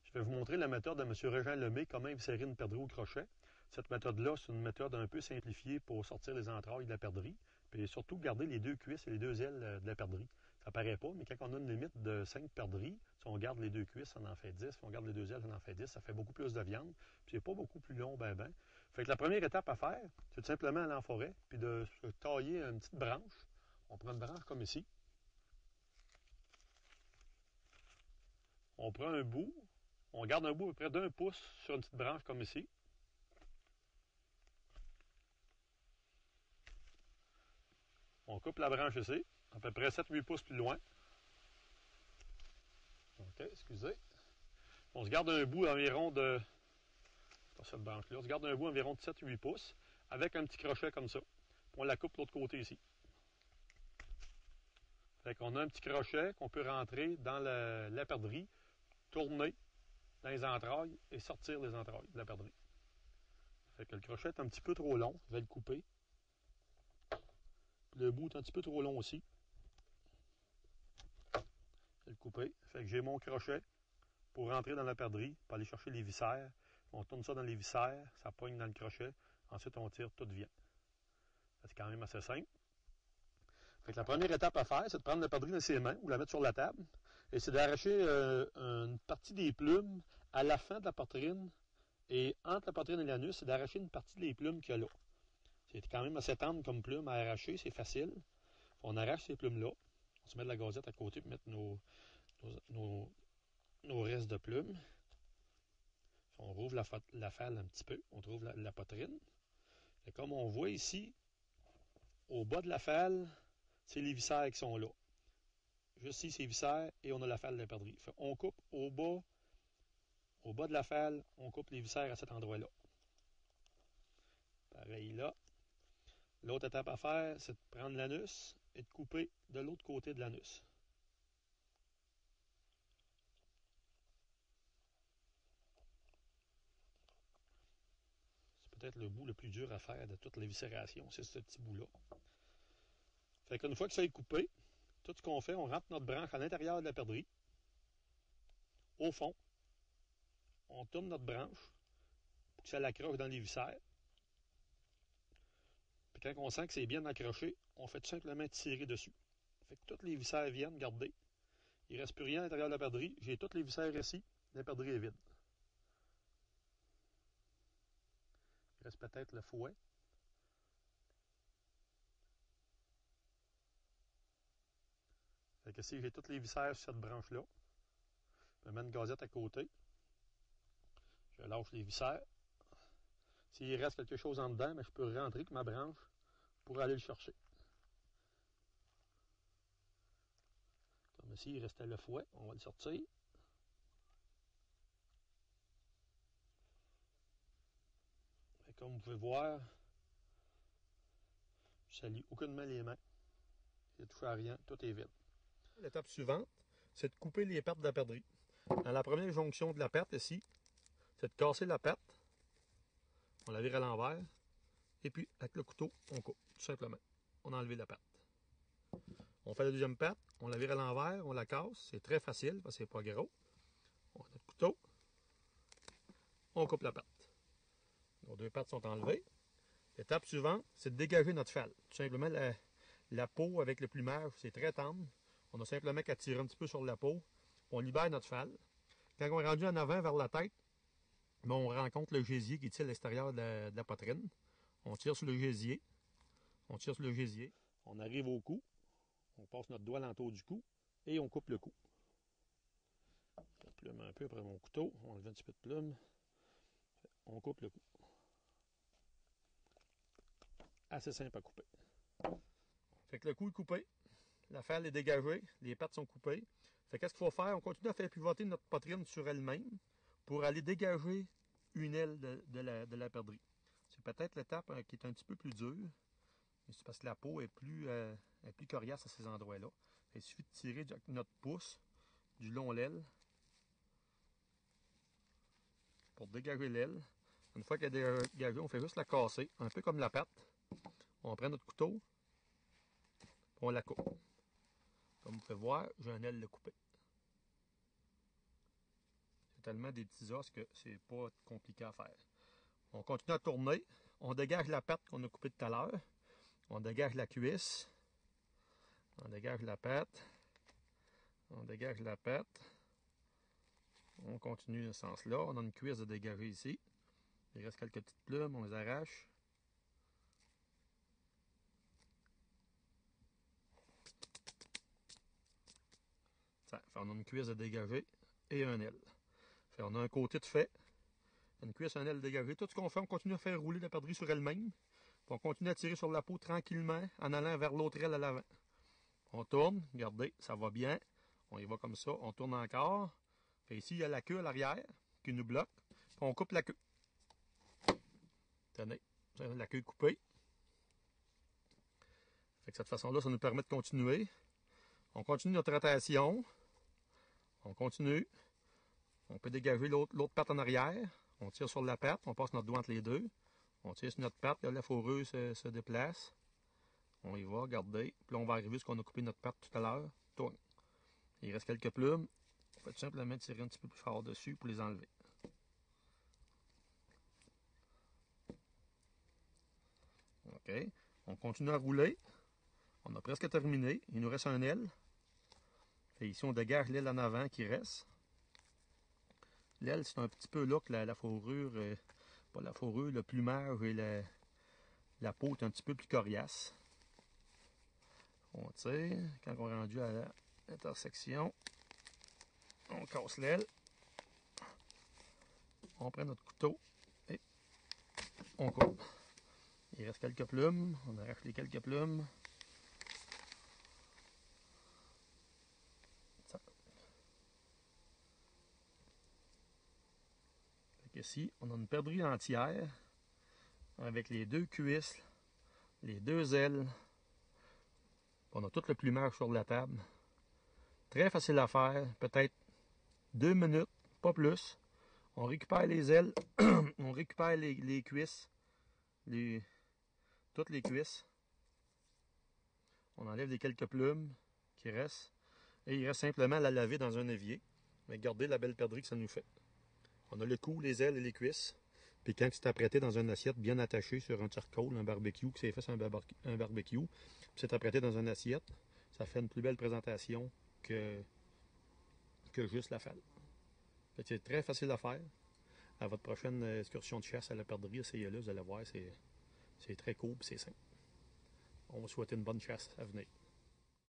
Je vais vous montrer la méthode de M. Régent Lemay, comment insérer une perdrix au crochet. Cette méthode-là, c'est une méthode un peu simplifiée pour sortir les entrailles de la perdrix, puis surtout garder les deux cuisses et les deux ailes de la perdrix. Ça paraît pas, mais quand on a une limite de 5 perdrix, si on garde les deux cuisses, ça en fait 10. Si on garde les deux ailes, ça en fait 10. Ça fait beaucoup plus de viande, puis c'est pas beaucoup plus long, ben. Fait que la première étape à faire, c'est tout simplement aller en forêt, puis de se tailler une petite branche. On prend une branche comme ici. On prend un bout, on garde un bout à peu près d'1 pouce sur une petite branche comme ici. On coupe la branche ici, à peu près 7-8 pouces plus loin. OK, excusez. On se garde un bout environ de... Pas cette branche-là. On se garde un bout environ de 7-8 pouces avec un petit crochet comme ça. Puis on la coupe de l'autre côté ici. Fait qu'on a un petit crochet qu'on peut rentrer dans la perdrix, tourner dans les entrailles et sortir les entrailles de la perdrix. Fait que le crochet est un petit peu trop long. Je vais le couper. Puis le bout est un petit peu trop long aussi. Je vais le couper. Fait que j'ai mon crochet pour rentrer dans la perdrix, pour aller chercher les viscères. On tourne ça dans les viscères, ça pogne dans le crochet. Ensuite, on tire, tout vient. C'est quand même assez simple. Fait que la première étape à faire, c'est de prendre la perdrix dans ses mains ou la mettre sur la table. Et c'est d'arracher une partie des plumes à la fin de la poitrine. Et entre la poitrine et l'anus, c'est d'arracher une partie des plumes qu'il y a là. C'est quand même assez tendre comme plume à arracher, c'est facile. On arrache ces plumes-là. On se met de la gazette à côté pour mettre nos restes de plumes. On rouvre la falle un petit peu. On trouve la poitrine. Et comme on voit ici, au bas de la falle, c'est les viscères qui sont là. Juste ici, c'est les viscères et on a la falle de la perdrix. On coupe au bas de la falle, on coupe les viscères à cet endroit-là. Pareil là. L'autre étape à faire, c'est de prendre l'anus et de couper de l'autre côté de l'anus. C'est peut-être le bout le plus dur à faire de toute l'éviscération, c'est ce petit bout-là. Fait qu'une fois que ça est coupé, tout ce qu'on fait, on rentre notre branche à l'intérieur de la perdrix. Au fond, on tourne notre branche pour que ça l'accroche dans les viscères. Puis quand on sent que c'est bien accroché, on fait tout simplement tirer dessus. Fait que toutes les viscères viennent, regardez. Il ne reste plus rien à l'intérieur de la perdrix. J'ai toutes les viscères ici. La perdrix est vide. Il reste peut-être le fouet. Fait que si j'ai toutes les viscères sur cette branche-là, je mets une gazette à côté. Je lâche les viscères. S'il reste quelque chose en dedans, je peux rentrer avec ma branche pour aller le chercher. Comme ici, il restait le fouet, on va le sortir. Et comme vous pouvez voir, je ne salis aucunement les mains. Je ne touche à rien, tout est vide. L'étape suivante, c'est de couper les pattes de la perdrix. Dans la première jonction de la patte ici, c'est de casser la patte. On la vire à l'envers. Et puis, avec le couteau, on coupe, tout simplement. On a enlevé la patte. On fait la deuxième patte, on la vire à l'envers, on la casse. C'est très facile parce que c'est pas gros. On a notre couteau. On coupe la patte. Nos deux pattes sont enlevées. L'étape suivante, c'est de dégager notre falle. Tout simplement, la peau avec le plumage, c'est très tendre. On a simplement qu'à tirer un petit peu sur la peau. On libère notre falle. Quand on est rendu en avant vers la tête, on rencontre le gésier qui tire à l'extérieur de la poitrine. On tire sur le gésier. On tire sur le gésier. On arrive au cou. On passe notre doigt l'entour du cou et on coupe le cou. Je plume un peu après mon couteau. On enlève un petit peu de plume. On coupe le cou. Assez simple à couper. Fait que le cou est coupé. La falle est dégagée. Les pattes sont coupées. Fait qu'est-ce qu'il faut faire? On continue à faire pivoter notre poitrine sur elle-même pour aller dégager une aile de la perdrix. C'est peut-être l'étape qui est un petit peu plus dure. C'est parce que la peau est plus coriace à ces endroits-là. Il suffit de tirer notre pouce du long l'aile pour dégager l'aile. Une fois qu'elle est dégagée, on fait juste la casser, un peu comme la patte. On prend notre couteau, on la coupe. Comme vous pouvez voir, j'ai un aile de coupé. C'est tellement des petits os que c'est pas compliqué à faire. On continue à tourner. On dégage la patte qu'on a coupée tout à l'heure. On dégage la cuisse. On dégage la patte. On dégage la patte. On continue dans ce sens-là. On a une cuisse de dégager ici. Il reste quelques petites plumes, on les arrache. Ça fait, on a une cuisse de dégager et un aile. Fait, on a un côté de fait. Une cuisse, un aile dégagée. Tout ce qu'on fait, on continue à faire rouler la perdrix sur elle-même. Puis on continue à tirer sur la peau tranquillement en allant vers l'autre aile à l'avant. On tourne, regardez, ça va bien. On y va comme ça, on tourne encore. Fait ici, il y a la queue à l'arrière qui nous bloque. Puis on coupe la queue. Tenez, la queue est coupée. Fait que cette façon-là, ça nous permet de continuer. On continue notre rotation. On continue. On peut dégager l'autre patte en arrière. On tire sur la patte, on passe notre doigt entre les deux. On tire sur notre patte, là, la fourrure se déplace. On y va, regardez. Puis là, on va arriver à ce qu'on a coupé notre patte tout à l'heure. Tourne. Il reste quelques plumes. On va tout simplement tirer un petit peu plus fort dessus pour les enlever. OK. On continue à rouler. On a presque terminé. Il nous reste un aile. Et ici, on dégage l'aile en avant qui reste. L'aile, c'est un petit peu là que la fourrure, pas la fourrure, le plumage et la peau est un petit peu plus coriace. On tire. Quand on est rendu à l'intersection, on casse l'aile. On prend notre couteau et on coupe. Il reste quelques plumes. On arrache les quelques plumes. Ça. Fait ici, on a une perdrix entière avec les deux cuisses, les deux ailes. On a tout le plumage sur la table. Très facile à faire, peut-être 2 minutes, pas plus. On récupère les ailes, on récupère les cuisses, toutes les cuisses. On enlève les quelques plumes qui restent. Et il reste simplement à la laver dans un évier. Mais regardez la belle perdrix que ça nous fait. On a le cou, les ailes et les cuisses. Puis quand c'est apprêté dans une assiette bien attachée sur un charcoal, un barbecue, qui s'est fait sur un barbecue, puis c'est apprêté dans une assiette, ça fait une plus belle présentation que juste la falle. C'est très facile à faire. À votre prochaine excursion de chasse à la perdrix, essayez-le, vous allez voir, c'est très cool et c'est simple. On va souhaiter une bonne chasse à venir.